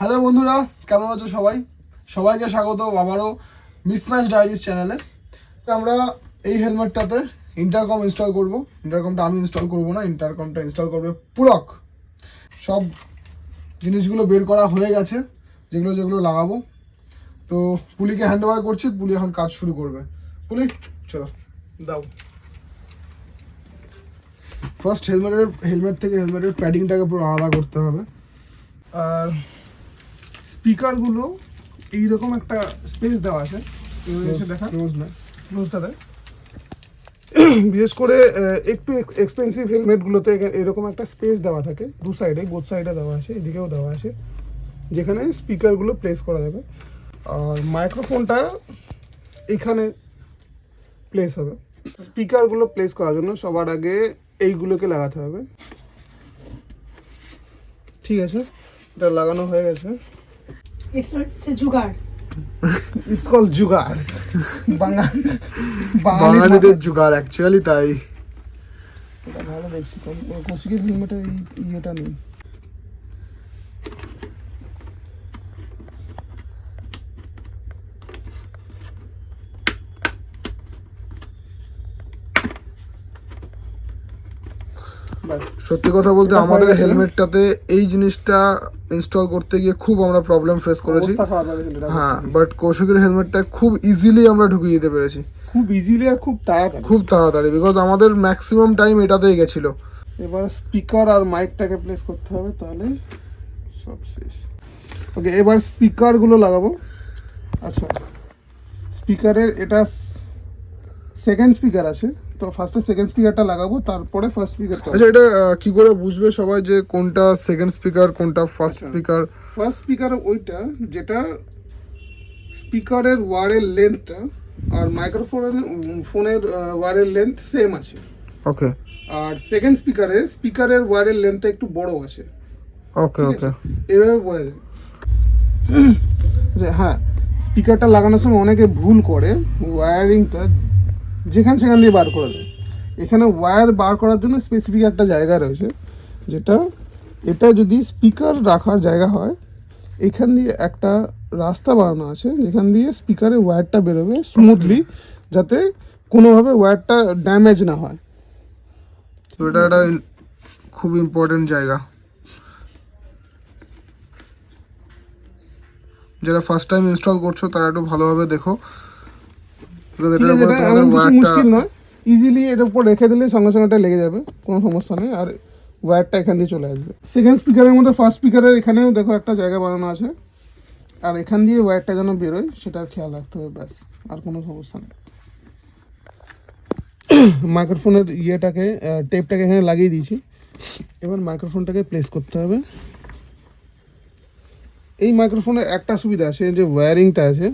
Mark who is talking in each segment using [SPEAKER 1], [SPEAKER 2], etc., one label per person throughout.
[SPEAKER 1] Hello বন্ধুরা, কেমন আছো সবাই? সবাইকে স্বাগত আবারও মিসম্যাচ ডায়েরিজ চ্যানেলে। আমরা এই হেলমেটটাতে ইন্টারকম ইনস্টল করব। ইন্টারকমটা আমি ইনস্টল করব না, ইন্টারকমটা ইনস্টল করবে পুলক। সব জিনিসগুলো বের করা হয়ে গেছে, যেগুলো লাগাবো। তো পুলিকে হ্যান্ড ওভার করছি, পুলি এখন কাজ শুরু করবে। পুলি চলো দাও। ফার্স্ট হেলমেটের প্যাডিংটাকে পুরো আলাদা করতে হবে। আর স্পিকারগুলো এইরকম একটা স্পেস দেওয়া আছে, দেখা ক্লোজটা দেয়। বিশেষ করে একটু এক্সপেন্সিভ হেলমেটগুলোতে এরকম একটা স্পেস দেওয়া থাকে, দু সাইডে, বোথ সাইডে দেওয়া আছে, এদিকেও দেওয়া আছে, যেখানে স্পিকারগুলো প্লেস করা যাবে। আর মাইক্রোফোনটা এখানে প্লেস হবে। স্পিকারগুলো প্লেস করার জন্য সবার আগে এইগুলোকে লাগাতে হবে। ঠিক আছে, এটা লাগানো হয়ে গেছে। It's called জুগাড়। বাঙালিদের জুগাড়, অ্যাকচুয়ালি তাই। এটা ভালো দেখছি, কৌশিকের হেলমেটের ইয়েটা নেই। সত্যি কথা বলতে আমাদের হেলমেটটাতে এই জিনিসটা ইনস্টল করতে গিয়ে খুব আমরা প্রবলেম ফেস করেছি। হ্যাঁ, বাট কৌশিকের হেলমেটটা খুব ইজিলি আমরা ঢুকিয়ে দিতে পেরেছি, খুব ইজিলি আর খুব তাড়াতাড়ি, বিকজ আমাদের ম্যাক্সিমাম টাইম এটাতেই গেছিল। এবার স্পিকার আর মাইকটাকে প্লেস করতে হবে, তাহলে সব শেষ। ওকে, এবার স্পিকারগুলো লাগাবো। আচ্ছা, স্পিকারের এটা সেকেন্ড স্পিকার আছে, তো ফার্স্টে সেকেন্ড স্পিকারটা লাগাবো, তারপরে ফার্স্ট স্পিকারটা। আচ্ছা, এটা কি করে বুঝবে সবাই যে কোনটা সেকেন্ড স্পিকার কোনটা ফার্স্ট স্পিকার? ফার্স্ট স্পিকার ওইটা যেটা স্পিকারের ওয়্যারের লেন্থটা আর ফোনের ওয়্যারের লেন্থ সেম আছে। ওকে। আর সেকেন্ড স্পিকারের ওয়্যারের লেন্থটা একটু বড় আছে। ওকে ওকে, এভাবে বোঝা যায় যে হ্যাঁ, স্পিকারটা লাগানোর সময় অনেকে ভুল করে ওয়্যারিংটা যেখান সেখান দিয়ে বার করে দেয়। এখানে ওয়্যার বার করার জন্য স্পেসিফিক একটা জায়গা রয়েছে, এটা যদি স্পিকার রাখার জায়গা হয়, এখান দিয়ে একটা রাস্তা বানানো আছে যেখান দিয়ে স্পিকারের ওয়্যারটা বেরোবে স্মুথলি, যাতে কোনোভাবে ওয়্যারটা ড্যামেজ না হয়। তো এটা একটা খুব ইম্পর্টেন্ট জায়গা, যারা ফার্স্ট টাইম ইনস্টল করছো তারা একটু ভালোভাবে দেখো। মুশকিল নয়, ইজিলি এটার উপর রেখে দিলে সঙ্গে সঙ্গে এটা লেগে যাবে, কোনো সমস্যা নেই। আর ওয়্যারটা এখান দিয়ে চলে আসবে। সেকেন্ড স্পিকারের মধ্যে ফার্স্ট স্পিকারের এখানেও দেখো একটা জায়গা বানানো আছে, আর এখান দিয়ে ওয়্যারটা যেন বেরোয় সেটা খেয়াল রাখতে হবে, ব্যাস, আর কোনো সমস্যা নেই। মাইক্রোফোনের টেপটাকে এখানে লাগিয়ে দিয়েছি। এবার মাইক্রোফোনটাকে প্লেস করতে হবে। এই মাইক্রোফোনের একটা সুবিধা আছে, যে ওয়্যারিংটা আছে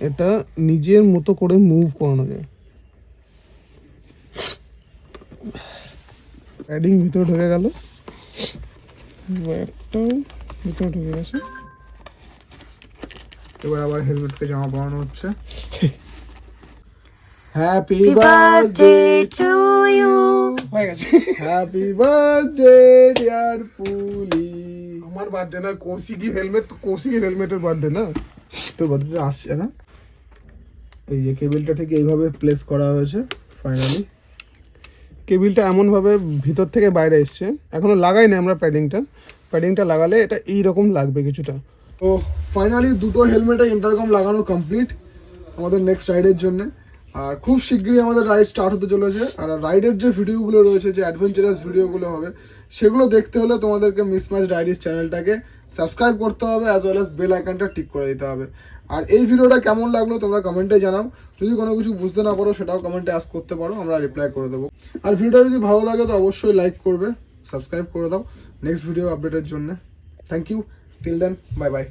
[SPEAKER 1] এটা নিজের মতো করে মুভ করানো যায়। প্যাডিং ভিতরে ঢুকে গেল, ওয়্যারটাও ভিতরে ঢুকে গেছে। এবার আবার হেলমেটকে জামা পরানো হচ্ছে। Happy birthday to you. হয়ে গেছে। হ্যাপি বার্থডে ডিয়ার পুলি। আমার বার্থডে না, কৌশিকের হেলমেটের বার্থডে না, তোর বার্থডে আসছে না। এই যে কেবিলটা ঠিক এইভাবে প্লেস করা হয়েছে। ফাইনালি কেবিলটা এমনভাবে ভিতর থেকে বাইরে এসছে, এখনো লাগাই না আমরা প্যাডিংটা লাগালে এটা এইরকম লাগবে কিছুটা। তো ফাইনালি দুটো হেলমেটে ইন্টারকম লাগানো কমপ্লিট আমাদের নেক্সট রাইডের জন্য। আর খুব শীঘ্রই আমাদের রাইড স্টার্ট হতে চলেছে। আর রাইডের যে ভিডিওগুলো রয়েছে, যে অ্যাডভেঞ্চারাস ভিডিওগুলো হবে, সেগুলো দেখতে হলে তোমাদেরকে মিসম্যাচ ডায়েরিজ চ্যানেলটাকে সাবস্ক্রাইব করতে হবে, অ্যাজ ওয়েল অ্যাজ বেল আইকনটা টিক করে দিতে হবে। আর এই ভিডিওটা কেমন লাগলো তোমরা কমেন্টে জানাও। যদি কোনো কিছু বুঝতে না পারো সেটাও কমেন্টে আস্ক করতে পারো, আমরা রিপ্লাই করে দেবো। আর ভিডিওটা যদি ভালো লাগে তো অবশ্যই লাইক করবে, সাবস্ক্রাইব করে দাও নেক্সট ভিডিও আপডেটের জন্য। Thank you, till then, bye by.